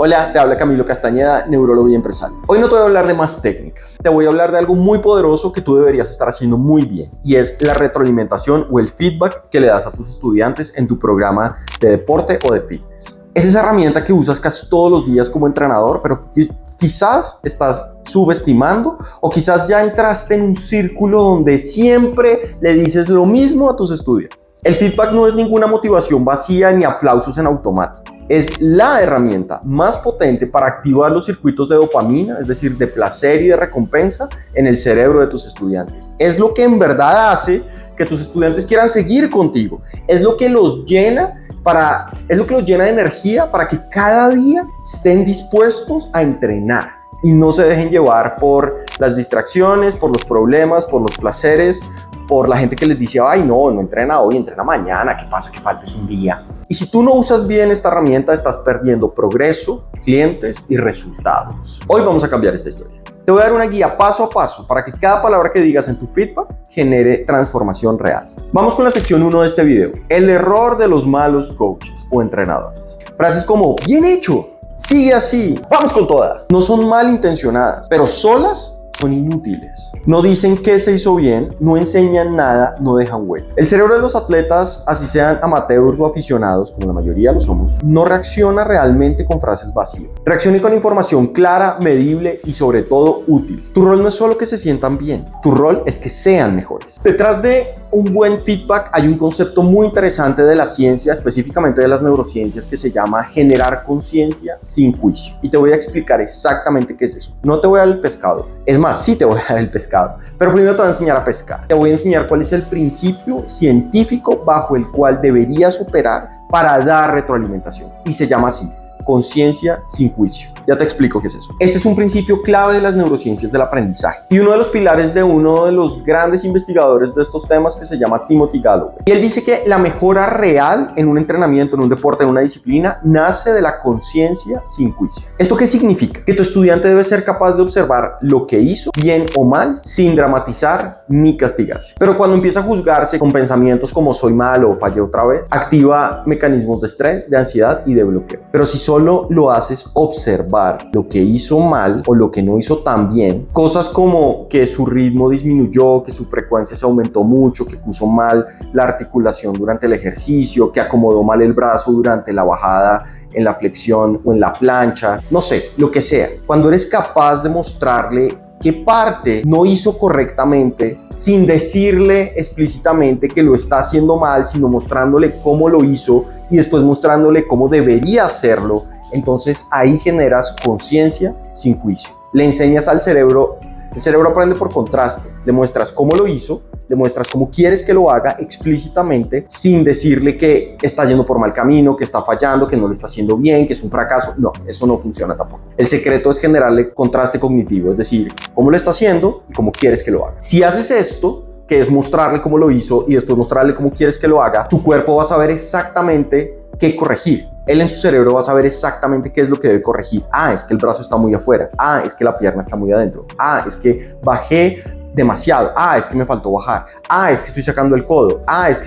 Hola, te habla Camilo Castañeda, neurólogo y empresario. Hoy no te voy a hablar de más técnicas, te voy a hablar de algo muy poderoso que tú deberías estar haciendo muy bien, y es la retroalimentación o el feedback que le das a tus estudiantes en tu programa de deporte o de fitness. Es esa herramienta que usas casi todos los días como entrenador, pero quizás estás subestimando o quizás ya entraste en un círculo donde siempre le dices lo mismo a tus estudiantes. El feedback no es ninguna motivación vacía ni aplausos en automático. Es la herramienta más potente para activar los circuitos de dopamina, es decir, de placer y de recompensa en el cerebro de tus estudiantes. Es lo que en verdad hace que tus estudiantes quieran seguir contigo. Es lo que los llena de energía para que cada día estén dispuestos a entrenar y no se dejen llevar por las distracciones, por los problemas, por los placeres, por la gente que les dice, ay no entrena hoy, entrena mañana, ¿qué pasa que faltes un día? Y si tú no usas bien esta herramienta, estás perdiendo progreso, clientes y resultados. Hoy vamos a cambiar esta historia. Te voy a dar una guía paso a paso para que cada palabra que digas en tu feedback genere transformación real. Vamos con la sección 1 de este video. El error de los malos coaches o entrenadores. Frases como, bien hecho, sigue así, vamos con toda. No son malintencionadas, pero solas son inútiles. No dicen qué se hizo bien, no enseñan nada, no dejan huella. El cerebro de los atletas, así sean amateurs o aficionados, como la mayoría lo somos, no reacciona realmente con frases vacías. Reacciona con información clara, medible y sobre todo útil. Tu rol no es solo que se sientan bien, tu rol es que sean mejores. Detrás de un buen feedback hay un concepto muy interesante de la ciencia, específicamente de las neurociencias, que se llama generar conciencia sin juicio. Y te voy a explicar exactamente qué es eso. No te voy a dar el pescado. Es más, sí te voy a dar el pescado, pero primero te voy a enseñar a pescar. Te voy a enseñar cuál es el principio científico bajo el cual deberías operar para dar retroalimentación. Y se llama así: conciencia sin juicio. Ya te explico qué es eso. Este es un principio clave de las neurociencias del aprendizaje y uno de los pilares de uno de los grandes investigadores de estos temas, que se llama Timothy Galloway. Y él dice que la mejora real en un entrenamiento, en un deporte, en una disciplina, nace de la conciencia sin juicio. ¿Esto qué significa? Que tu estudiante debe ser capaz de observar lo que hizo, bien o mal, sin dramatizar ni castigarse. Pero cuando empieza a juzgarse con pensamientos como soy malo o fallé otra vez, activa mecanismos de estrés, de ansiedad y de bloqueo. Pero si solo lo haces observar lo que hizo mal o lo que no hizo tan bien, cosas como que su ritmo disminuyó, que su frecuencia se aumentó mucho, que puso mal la articulación durante el ejercicio, que acomodó mal el brazo durante la bajada en la flexión o en la plancha, no sé, lo que sea. Cuando eres capaz de mostrarle qué parte no hizo correctamente, sin decirle explícitamente que lo está haciendo mal, sino mostrándole cómo lo hizo y después mostrándole cómo debería hacerlo, entonces ahí generas conciencia sin juicio. Le enseñas al cerebro, el cerebro aprende por contraste, le muestras cómo lo hizo, le muestras cómo quieres que lo haga explícitamente, sin decirle que está yendo por mal camino, que está fallando, que no lo está haciendo bien, que es un fracaso. No, eso no funciona tampoco. El secreto es generarle contraste cognitivo, es decir, cómo lo está haciendo y cómo quieres que lo haga. Si haces esto, que es mostrarle cómo lo hizo y después mostrarle cómo quieres que lo haga, tu cuerpo va a saber exactamente qué corregir. Él en su cerebro va a saber exactamente qué es lo que debe corregir. Ah, es que el brazo está muy afuera. Ah, es que la pierna está muy adentro. Ah, es que bajé demasiado. Ah, es que me faltó bajar. Ah, es que estoy sacando el codo. Ah, es que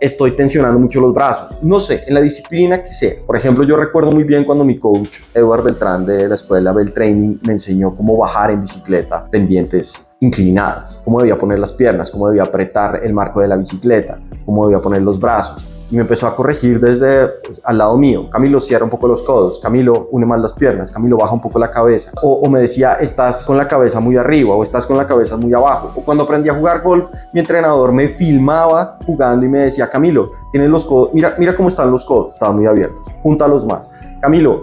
estoy tensionando mucho los brazos. No sé, en la disciplina que sea. Por ejemplo, yo recuerdo muy bien cuando mi coach, Eduard Beltrán, de la escuela Bell Training, me enseñó cómo bajar en bicicleta pendientes inclinadas, cómo debía poner las piernas, cómo debía apretar el marco de la bicicleta, cómo debía poner los brazos. Y me empezó a corregir desde al lado mío. Camilo, cierra un poco los codos. Camilo, une más las piernas. Camilo, baja un poco la cabeza. O me decía, estás con la cabeza muy arriba o estás con la cabeza muy abajo. O cuando aprendí a jugar golf, mi entrenador me filmaba jugando y me decía, Camilo, tienes los codos, mira cómo están los codos. Estaban muy abiertos. Júntalos más. Camilo,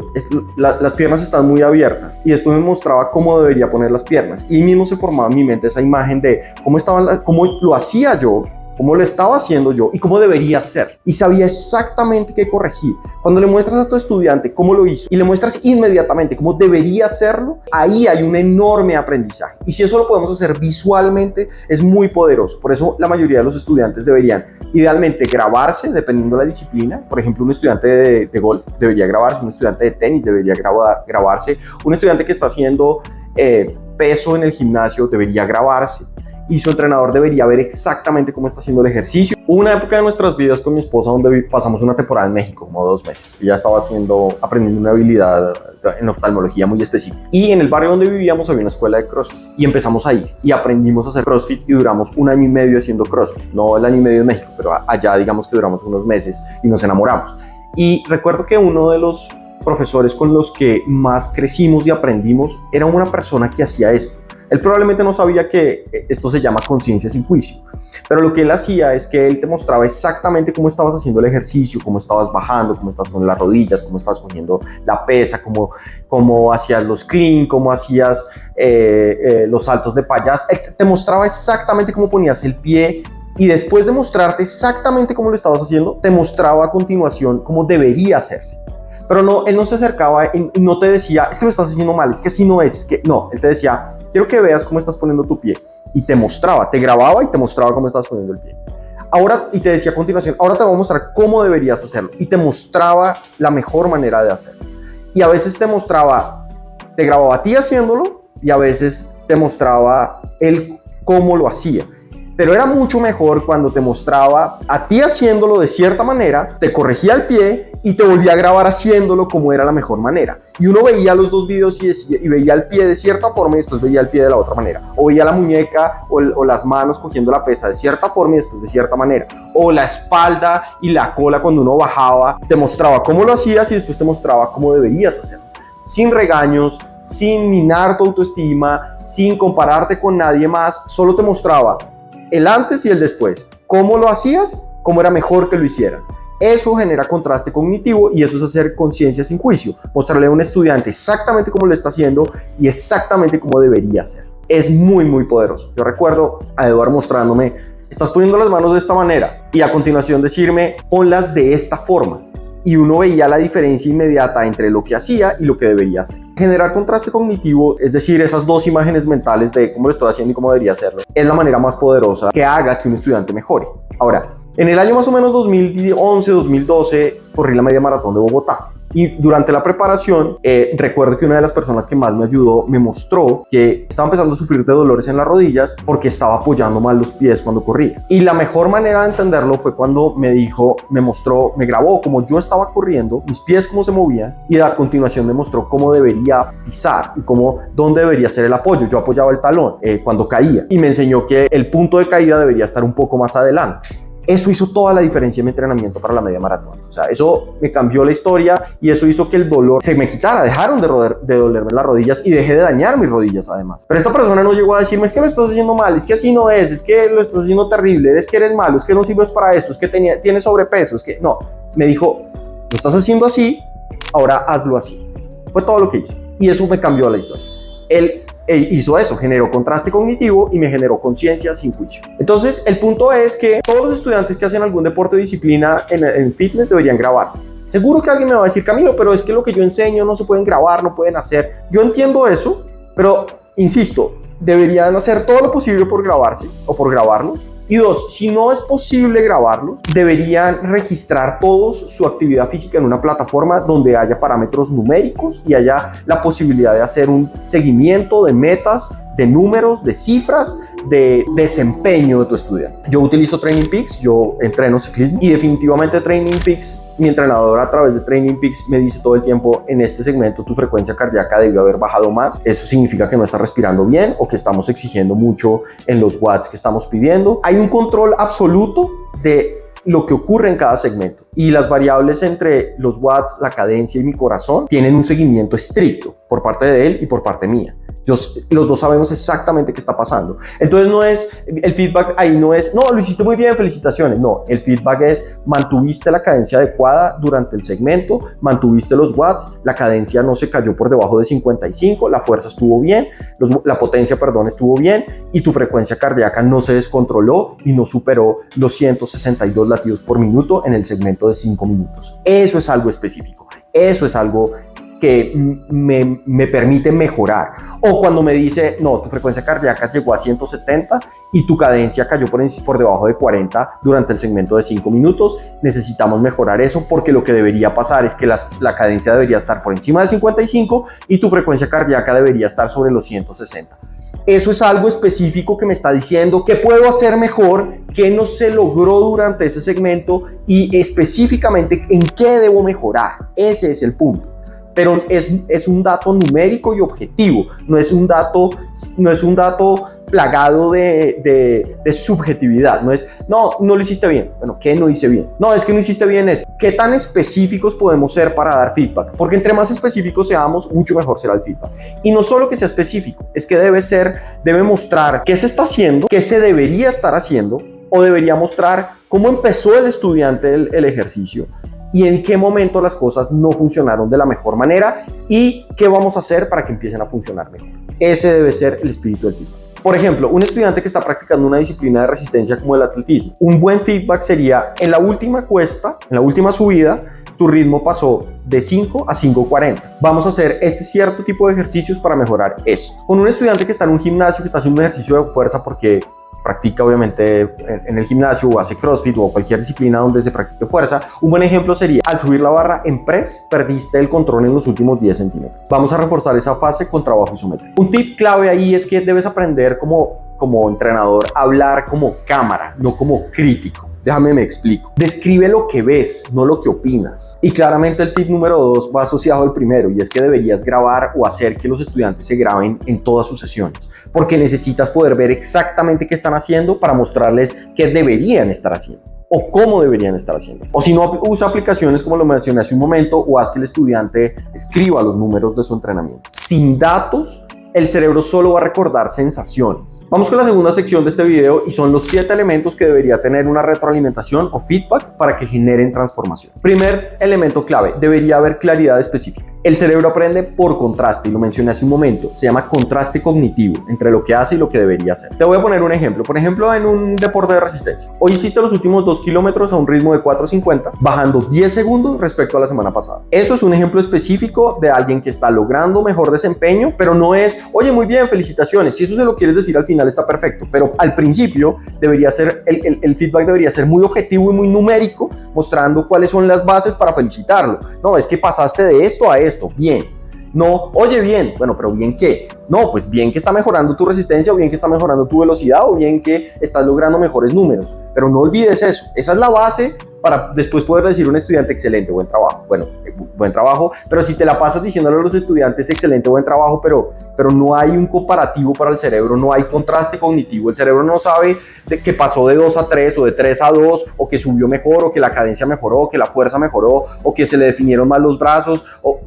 las piernas están muy abiertas. Y después me mostraba cómo debería poner las piernas. Y mismo se formaba en mi mente esa imagen de cómo lo hacía yo, cómo lo estaba haciendo yo y cómo debería ser. Y sabía exactamente qué corregir. Cuando le muestras a tu estudiante cómo lo hizo y le muestras inmediatamente cómo debería hacerlo, ahí hay un enorme aprendizaje. Y si eso lo podemos hacer visualmente, es muy poderoso. Por eso la mayoría de los estudiantes deberían idealmente grabarse, dependiendo de la disciplina. Por ejemplo, un estudiante de golf debería grabarse, un estudiante de tenis debería grabarse, un estudiante que está haciendo peso en el gimnasio debería grabarse. Y su entrenador debería ver exactamente cómo está haciendo el ejercicio Hubo una época de nuestras vidas con mi esposa donde pasamos una temporada en México, como 2 meses. Ella estaba aprendiendo una habilidad en oftalmología muy específica. Y en el barrio donde vivíamos había una escuela de CrossFit. Y empezamos ahí y aprendimos a hacer CrossFit y duramos 1 año y medio haciendo CrossFit. No el año y medio en México, pero allá digamos que duramos unos meses y nos enamoramos. Y recuerdo que uno de los profesores con los que más crecimos y aprendimos era una persona que hacía esto. Él probablemente no sabía que esto se llama conciencia sin juicio, pero lo que él hacía es que él te mostraba exactamente cómo estabas haciendo el ejercicio, cómo estabas bajando, cómo estabas con las rodillas, cómo estabas cogiendo la pesa, cómo hacías los clean, cómo hacías los saltos de payas. Él te mostraba exactamente cómo ponías el pie y después de mostrarte exactamente cómo lo estabas haciendo, te mostraba a continuación cómo debería hacerse. Pero no, él no se acercaba y no te decía, es que lo estás haciendo mal, es que así no es que no. Él te decía, quiero que veas cómo estás poniendo tu pie. Y te mostraba, te grababa y te mostraba cómo estabas poniendo el pie. Ahora, y te decía a continuación, ahora te voy a mostrar cómo deberías hacerlo. Y te mostraba la mejor manera de hacerlo. Y a veces te grababa a ti haciéndolo y a veces te mostraba él cómo lo hacía. Pero era mucho mejor cuando te mostraba a ti haciéndolo de cierta manera, te corregía el pie y te volvía a grabar haciéndolo como era la mejor manera. Y uno veía los dos videos y veía el pie de cierta forma y después veía el pie de la otra manera. O veía la muñeca o las manos cogiendo la pesa de cierta forma y después de cierta manera. O la espalda y la cola cuando uno bajaba. Te mostraba cómo lo hacías y después te mostraba cómo deberías hacerlo. Sin regaños, sin minar tu autoestima, sin compararte con nadie más. Solo te mostraba el antes y el después, cómo lo hacías, cómo era mejor que lo hicieras. Eso genera contraste cognitivo y eso es hacer conciencia sin juicio, mostrarle a un estudiante exactamente cómo lo está haciendo y exactamente cómo debería hacer. Es muy, muy poderoso. Yo recuerdo a Eduardo mostrándome, estás poniendo las manos de esta manera y a continuación decirme, ponlas de esta forma. Y uno veía la diferencia inmediata entre lo que hacía y lo que debería hacer. Generar contraste cognitivo, es decir, esas dos imágenes mentales de cómo lo estoy haciendo y cómo debería hacerlo, es la manera más poderosa que haga que un estudiante mejore. Ahora, en el año más o menos 2011-2012, corrí la media maratón de Bogotá. Y durante la preparación, recuerdo que una de las personas que más me ayudó me mostró que estaba empezando a sufrir de dolores en las rodillas porque estaba apoyando mal los pies cuando corría. Y la mejor manera de entenderlo fue cuando me grabó cómo yo estaba corriendo, mis pies cómo se movían y a continuación me mostró cómo debería pisar y dónde debería ser el apoyo. Yo apoyaba el talón cuando caía y me enseñó que el punto de caída debería estar un poco más adelante. Eso hizo toda la diferencia en mi entrenamiento para la media maratón. O sea, eso me cambió la historia y eso hizo que el dolor se me quitara. Dejaron de dolerme las rodillas y dejé de dañar mis rodillas además. Pero esta persona no llegó a decirme, es que lo estás haciendo mal, es que así no es que lo estás haciendo terrible, es que eres malo, es que no sirves para esto, es que tienes sobrepeso, es que no. Me dijo, lo estás haciendo así, ahora hazlo así. Fue todo lo que hizo. Y eso me cambió la historia. Él hizo eso, generó contraste cognitivo y me generó conciencia sin juicio. Entonces, el punto es que todos los estudiantes que hacen algún deporte o disciplina en fitness deberían grabarse. Seguro que alguien me va a decir, Camilo, pero es que lo que yo enseño no se pueden grabar, no pueden hacer. Yo entiendo eso, pero insisto, deberían hacer todo lo posible por grabarse o por grabarlos. Y 2, si no es posible grabarlos, deberían registrar todos su actividad física en una plataforma donde haya parámetros numéricos y haya la posibilidad de hacer un seguimiento de metas, de números, de cifras, de desempeño de tu estudiante. Yo utilizo Training Peaks, yo entreno ciclismo y definitivamente Training Peaks, mi entrenador a través de Training Peaks me dice todo el tiempo, en este segmento tu frecuencia cardíaca debió haber bajado más. Eso significa que no estás respirando bien o que estamos exigiendo mucho en los watts que estamos pidiendo. Hay un control absoluto de lo que ocurre en cada segmento y las variables entre los watts, la cadencia y mi corazón tienen un seguimiento estricto por parte de él y por parte mía. Los dos sabemos exactamente qué está pasando. Entonces no es, el feedback ahí no es, no, lo hiciste muy bien, felicitaciones. No, el feedback es, mantuviste la cadencia adecuada durante el segmento, mantuviste los watts, la cadencia no se cayó por debajo de 55, la fuerza estuvo bien, la potencia, estuvo bien y tu frecuencia cardíaca no se descontroló y no superó los 162 latidos por minuto en el segmento de 5 minutos. Eso es algo específico, eso es algo que me permite mejorar. O cuando me dice, no, tu frecuencia cardíaca llegó a 170 y tu cadencia cayó por debajo de 40 durante el segmento de 5 minutos, necesitamos mejorar eso porque lo que debería pasar es que la cadencia debería estar por encima de 55 y tu frecuencia cardíaca debería estar sobre los 160. Eso es algo específico que me está diciendo qué puedo hacer mejor, qué no se logró durante ese segmento y específicamente en qué debo mejorar. Ese es el punto. Pero es un dato numérico y objetivo, no es un dato plagado de subjetividad. No lo hiciste bien. Bueno, ¿qué no hice bien? No, es que no hiciste bien esto. ¿Qué tan específicos podemos ser para dar feedback? Porque entre más específicos seamos, mucho mejor será el feedback. Y no solo que sea específico, es que debe mostrar qué se está haciendo, qué se debería estar haciendo, o debería mostrar cómo empezó el estudiante el ejercicio y en qué momento las cosas no funcionaron de la mejor manera y qué vamos a hacer para que empiecen a funcionar mejor. Ese debe ser el espíritu del feedback. Por ejemplo, un estudiante que está practicando una disciplina de resistencia como el atletismo, un buen feedback sería: en la última cuesta, en la última subida, tu ritmo pasó de 5 a 5:40. Vamos a hacer este cierto tipo de ejercicios para mejorar esto. Con un estudiante que está en un gimnasio, que está haciendo un ejercicio de fuerza porque practica obviamente en el gimnasio o hace CrossFit o cualquier disciplina donde se practique fuerza, un buen ejemplo sería: al subir la barra en press, perdiste el control en los últimos 10 centímetros. Vamos a reforzar esa fase con trabajo isométrico. Un tip clave ahí es que debes aprender como entrenador a hablar como cámara, no como crítico. Déjame me explico. Describe lo que ves, no lo que opinas. Y claramente el tip número 2 va asociado al primero, y es que deberías grabar o hacer que los estudiantes se graben en todas sus sesiones, porque necesitas poder ver exactamente qué están haciendo para mostrarles qué deberían estar haciendo o cómo deberían estar haciendo. O si no, usa aplicaciones como lo mencioné hace un momento, o haz que el estudiante escriba los números de su entrenamiento. Sin datos, el cerebro solo va a recordar sensaciones. Vamos con la segunda sección de este video, y son los 7 elementos que debería tener una retroalimentación o feedback para que generen transformación. Primer elemento clave: debería haber claridad específica. El cerebro aprende por contraste, y lo mencioné hace un momento. Se llama contraste cognitivo entre lo que hace y lo que debería hacer. Te voy a poner un ejemplo. Por ejemplo, en un deporte de resistencia. Hoy hiciste los últimos 2 kilómetros a un ritmo de 4:50, bajando 10 segundos respecto a la semana pasada. Eso es un ejemplo específico de alguien que está logrando mejor desempeño, pero no es: oye, muy bien, felicitaciones. Si eso se lo quieres decir al final, está perfecto. Pero al principio debería ser, el feedback debería ser muy objetivo y muy numérico, mostrando cuáles son las bases para felicitarlo. No, es que pasaste de esto a esto. Bien. No, oye, bien. Bueno, pero ¿bien qué? No, pues bien que está mejorando tu resistencia, o bien que está mejorando tu velocidad, o bien que estás logrando mejores números. Pero no olvides eso. Esa es la base para después poder decir a un estudiante: excelente, buen trabajo. Bueno, buen trabajo, pero si te la pasas diciéndole a los estudiantes excelente, buen trabajo, pero no hay un comparativo para el cerebro, no hay contraste cognitivo. El cerebro no sabe de que pasó de 2 a 3 o de 3 a 2, o que subió mejor, o que la cadencia mejoró, o que la fuerza mejoró, o que se le definieron más los brazos, o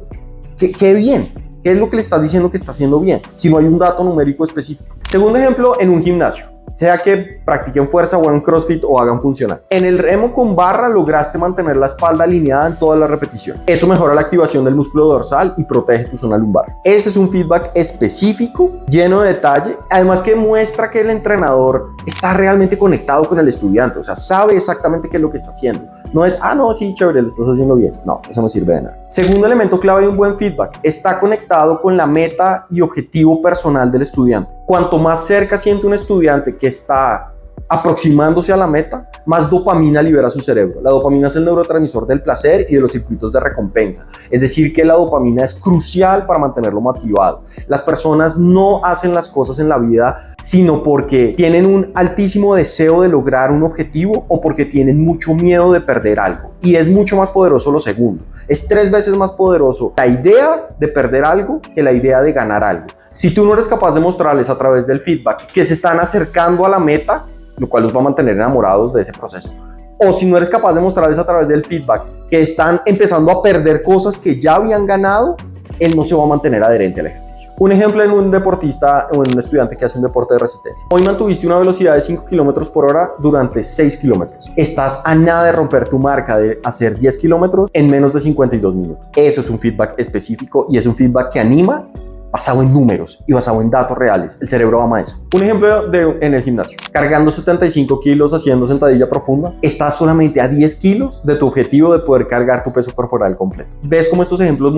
qué bien. ¿Qué es lo que le estás diciendo que está haciendo bien? Si no hay un dato numérico específico. Segundo ejemplo, en un gimnasio. Sea que practiquen fuerza o hagan CrossFit o hagan funcional. En el remo con barra lograste mantener la espalda alineada en toda la repetición. Eso mejora la activación del músculo dorsal y protege tu zona lumbar. Ese es un feedback específico, lleno de detalle, además que muestra que el entrenador está realmente conectado con el estudiante, o sea, sabe exactamente qué es lo que está haciendo. No es: no, sí, chévere, lo estás haciendo bien. No, eso no sirve de nada. Segundo elemento clave de un buen feedback: está conectado con la meta y objetivo personal del estudiante. Cuanto más cerca siente un estudiante que está aproximándose a la meta, más dopamina libera su cerebro. La dopamina es el neurotransmisor del placer y de los circuitos de recompensa. Es decir, que la dopamina es crucial para mantenerlo motivado. Las personas no hacen las cosas en la vida sino porque tienen un altísimo deseo de lograr un objetivo, o porque tienen mucho miedo de perder algo. Y es mucho más poderoso lo segundo. Es 3 veces más poderoso la idea de perder algo que la idea de ganar algo. Si tú no eres capaz de mostrarles a través del feedback que se están acercando a la meta, lo cual los va a mantener enamorados de ese proceso, o si no eres capaz de mostrarles a través del feedback que están empezando a perder cosas que ya habían ganado, él no se va a mantener adherente al ejercicio. Un ejemplo en un deportista o en un estudiante que hace un deporte de resistencia. Hoy mantuviste una velocidad de 5 km por hora durante 6 kilómetros. Estás a nada de romper tu marca de hacer 10 kilómetros en menos de 52 minutos. Eso es un feedback específico, y es un feedback que anima, basado en números y basado en datos reales. El cerebro ama eso. Un ejemplo en el gimnasio: cargando 75 kilos haciendo sentadilla profunda, estás solamente a 10 kilos de tu objetivo de poder cargar tu peso corporal completo. ¿Ves cómo estos ejemplos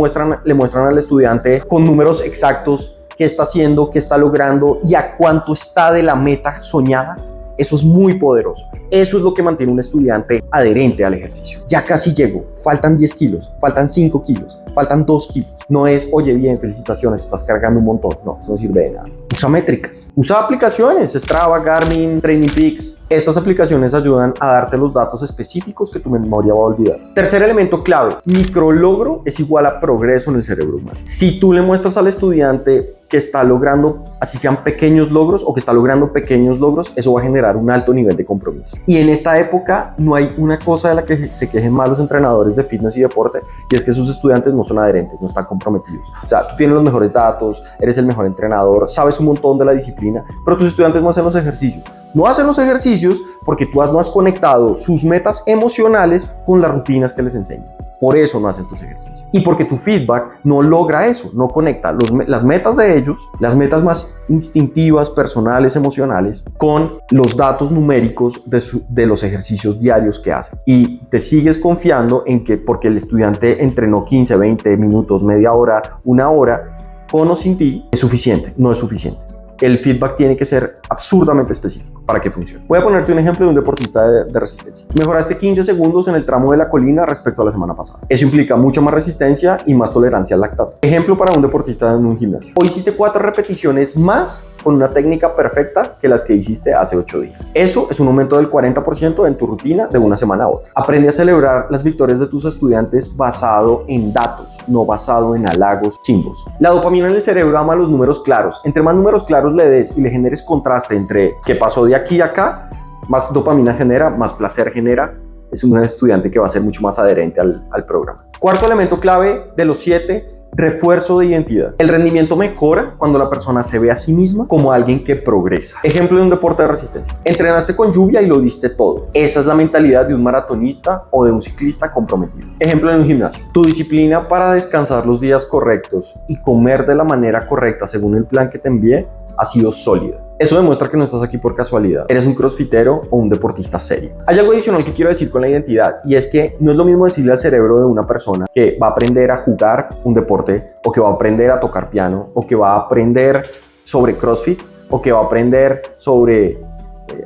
le muestran al estudiante con números exactos qué está haciendo, qué está logrando y a cuánto está de la meta soñada? Eso es muy poderoso. Eso es lo que mantiene un estudiante adherente al ejercicio. Ya casi llego, faltan 10 kilos, faltan 5 kilos, faltan 2 kilos. No es: oye, bien, felicitaciones, estás cargando un montón. No, eso no sirve de nada. Usa métricas, usa aplicaciones, Strava, Garmin, TrainingPeaks. Estas aplicaciones ayudan a darte los datos específicos que tu memoria va a olvidar. Tercer elemento clave, micrologro es igual a progreso en el cerebro humano. Si tú le muestras al estudiante que está logrando, así sean pequeños logros o que está logrando pequeños logros, eso va a generar un alto nivel de compromiso. Y en esta época no hay una cosa de la que se quejen mal los entrenadores de fitness y deporte, y es que sus estudiantes no son adherentes, no están comprometidos. O sea, tú tienes los mejores datos, eres el mejor entrenador, sabes un montón de la disciplina, pero tus estudiantes no hacen los ejercicios. No hacen los ejercicios porque tú no has conectado sus metas emocionales con las rutinas que les enseñas. Por eso no hacen tus ejercicios. Y porque tu feedback no logra eso, no conecta las metas de ellos, las metas más instintivas, personales, emocionales, con los datos numéricos de los ejercicios diarios que hacen. Y te sigues confiando en que porque el estudiante entrenó 15, 20 minutos, media hora, una hora, con o sin ti, es suficiente. No es suficiente. El feedback tiene que ser absurdamente específico para que funcione. Voy a ponerte un ejemplo de un deportista de resistencia. Mejoraste 15 segundos en el tramo de la colina respecto a la semana pasada. Eso implica mucha más resistencia y más tolerancia al lactato. Ejemplo para un deportista en un gimnasio. Hoy hiciste 4 repeticiones más con una técnica perfecta que las que hiciste hace 8 días. Eso es un aumento del 40% en tu rutina de una semana a otra. Aprende a celebrar las victorias de tus estudiantes basado en datos, no basado en halagos chimbos. La dopamina en el cerebro ama los números claros. Entre más números claros le des y le generes contraste entre qué pasó de aquí a acá, más dopamina genera, más placer genera. Es un estudiante que va a ser mucho más adherente al programa. Cuarto elemento clave de los 7, refuerzo de identidad. El rendimiento mejora cuando la persona se ve a sí misma como alguien que progresa. Ejemplo de un deporte de resistencia. Entrenaste con lluvia y lo diste todo. Esa es la mentalidad de un maratonista o de un ciclista comprometido. Ejemplo en un gimnasio. Tu disciplina para descansar los días correctos y comer de la manera correcta según el plan que te envié ha sido sólida. Eso demuestra que no estás aquí por casualidad. Eres un crossfitero o un deportista serio. Hay algo adicional que quiero decir con la identidad, y es que no es lo mismo decirle al cerebro de una persona que va a aprender a jugar un deporte, o que va a aprender a tocar piano, o que va a aprender sobre CrossFit, o que va a aprender sobre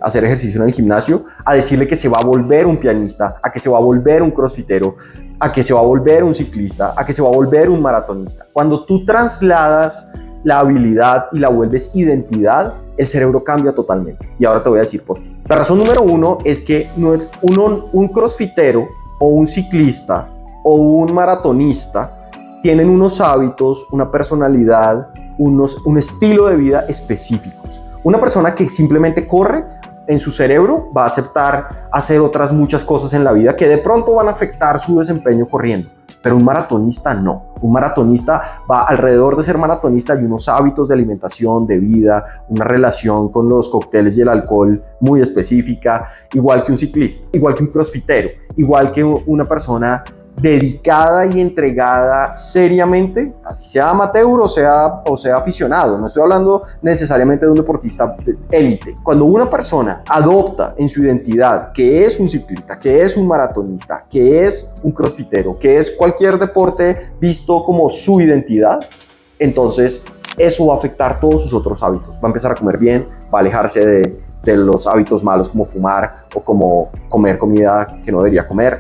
hacer ejercicio en el gimnasio, a decirle que se va a volver un pianista, a que se va a volver un crossfitero, a que se va a volver un ciclista, a que se va a volver un maratonista. Cuando tú trasladas la habilidad y la vuelves identidad, el cerebro cambia totalmente. Y ahora te voy a decir por qué. La razón número 1 es que un crossfitero o un ciclista o un maratonista tienen unos hábitos, una personalidad, un estilo de vida específicos. Una persona que simplemente corre, en su cerebro va a aceptar hacer otras muchas cosas en la vida que de pronto van a afectar su desempeño corriendo. Pero un maratonista no. Un maratonista va alrededor de ser maratonista y unos hábitos de alimentación, de vida, una relación con los cócteles y el alcohol muy específica, igual que un ciclista, igual que un crossfitero, igual que una persona dedicada y entregada seriamente, así sea amateur o sea aficionado. No estoy hablando necesariamente de un deportista de élite. Cuando una persona adopta en su identidad que es un ciclista, que es un maratonista, que es un crossfitero, que es cualquier deporte visto como su identidad, entonces eso va a afectar todos sus otros hábitos. Va a empezar a comer bien, va a alejarse de los hábitos malos como fumar o como comer comida que no debería comer.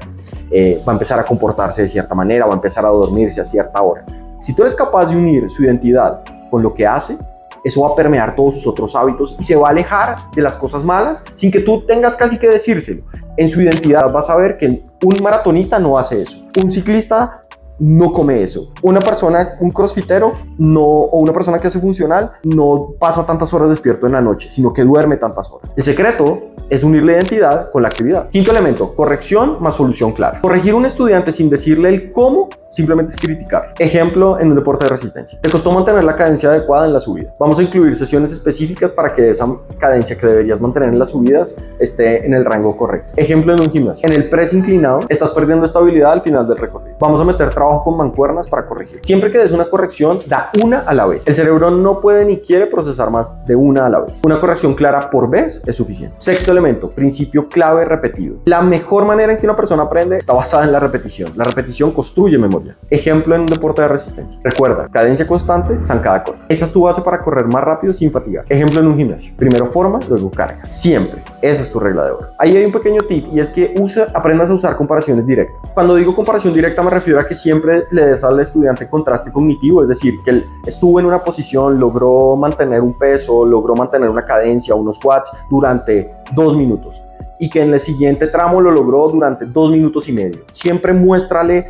Va a empezar a comportarse de cierta manera, va a empezar a dormirse a cierta hora. Si tú eres capaz de unir su identidad con lo que hace, eso va a permear todos sus otros hábitos y se va a alejar de las cosas malas sin que tú tengas casi que decírselo. En su identidad vas a ver que un maratonista no hace eso, un ciclista no come eso, una persona, un crossfitero no, o una persona que hace funcional no pasa tantas horas despierto en la noche, sino que duerme tantas horas. El secreto es unir la identidad con la actividad. Quinto elemento, corrección más solución clara. Corregir a un estudiante sin decirle el cómo simplemente es criticar. Ejemplo en un deporte de resistencia. Te costó mantener la cadencia adecuada en la subida. Vamos a incluir sesiones específicas para que esa cadencia que deberías mantener en las subidas esté en el rango correcto. Ejemplo en un gimnasio. En el press inclinado estás perdiendo estabilidad al final del recorrido. Vamos a meter trabajo con mancuernas para corregir. Siempre que des una corrección, da una a la vez. El cerebro no puede ni quiere procesar más de una a la vez. Una corrección clara por vez es suficiente. Sexto elemento, principio clave repetido. La mejor manera en que una persona aprende está basada en la repetición. La repetición construye memoria. Colombia. Ejemplo en un deporte de resistencia. Recuerda, cadencia constante, zancada corta. Esa es tu base para correr más rápido sin fatigar. Ejemplo en un gimnasio. Primero forma, luego carga. Siempre. Esa es tu regla de oro. Ahí hay un pequeño tip y es que aprendas a usar comparaciones directas. Cuando digo comparación directa me refiero a que siempre le des al estudiante contraste cognitivo, es decir, que él estuvo en una posición, logró mantener un peso, logró mantener una cadencia, unos watts durante 2 minutos y que en el siguiente tramo lo logró durante 2 minutos y medio. Siempre muéstrale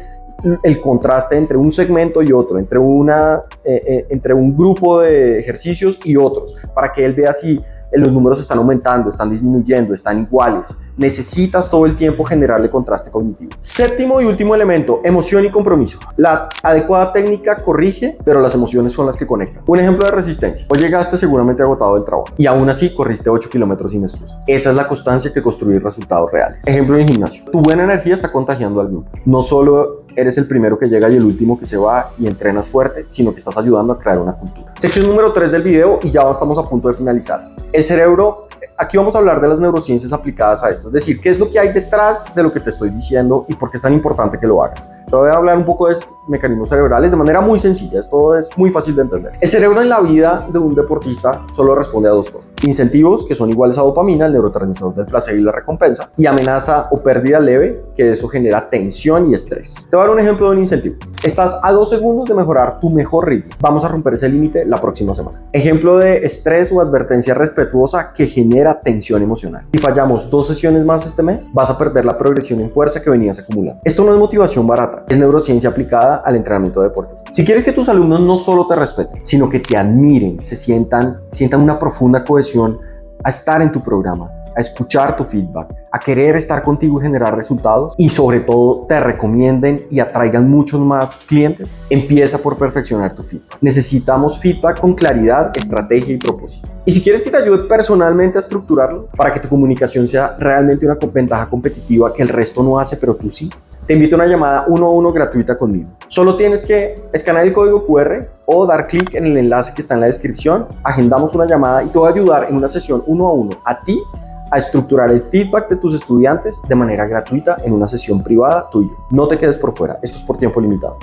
el contraste entre un segmento y otro, entre un grupo de ejercicios y otros, para que él vea si los números están aumentando, están disminuyendo, están iguales. Necesitas todo el tiempo generarle contraste cognitivo. Séptimo y último elemento, emoción y compromiso. La adecuada técnica corrige, pero las emociones son las que conectan. Un ejemplo de resistencia. Hoy llegaste seguramente agotado del trabajo y aún así corriste 8 kilómetros sin excusas. Esa es la constancia que construye resultados reales. Ejemplo en gimnasio. Tu buena energía está contagiando al grupo. No solo eres el primero que llega y el último que se va y entrenas fuerte, sino que estás ayudando a crear una cultura. Sección número 3 del video y ya estamos a punto de finalizar. El cerebro, aquí vamos a hablar de las neurociencias aplicadas a esto, es decir, qué es lo que hay detrás de lo que te estoy diciendo y por qué es tan importante que lo hagas. Te voy a hablar un poco de mecanismos cerebrales de manera muy sencilla, esto es muy fácil de entender. El cerebro en la vida de un deportista solo responde a dos cosas: incentivos, que son iguales a dopamina, el neurotransmisor del placer y la recompensa, y amenaza o pérdida leve, que eso genera tensión y estrés. Te voy a dar un ejemplo de un incentivo. Estás a 2 segundos de mejorar tu mejor ritmo. Vamos a romper ese límite la próxima semana. Ejemplo de estrés o advertencia respetuosa que genera tensión emocional. Si fallamos 2 sesiones más este mes, vas a perder la progresión en fuerza que venías acumulando. Esto no es motivación barata, es neurociencia aplicada al entrenamiento de deportistas. Si quieres que tus alumnos no solo te respeten, sino que te admiren, sientan una profunda cohesión a estar en tu programa, a escuchar tu feedback, a querer estar contigo y generar resultados, y sobre todo te recomienden y atraigan muchos más clientes, empieza por perfeccionar tu feedback. Necesitamos feedback con claridad, estrategia y propósito. Y si quieres que te ayude personalmente a estructurarlo para que tu comunicación sea realmente una ventaja competitiva que el resto no hace, pero tú sí, te invito a una llamada 1 a 1 gratuita conmigo. Solo tienes que escanear el código QR o dar clic en el enlace que está en la descripción. Agendamos una llamada y te voy a ayudar en una sesión 1 a 1 a ti a estructurar el feedback de tus estudiantes de manera gratuita en una sesión privada tuya. No te quedes por fuera, esto es por tiempo limitado.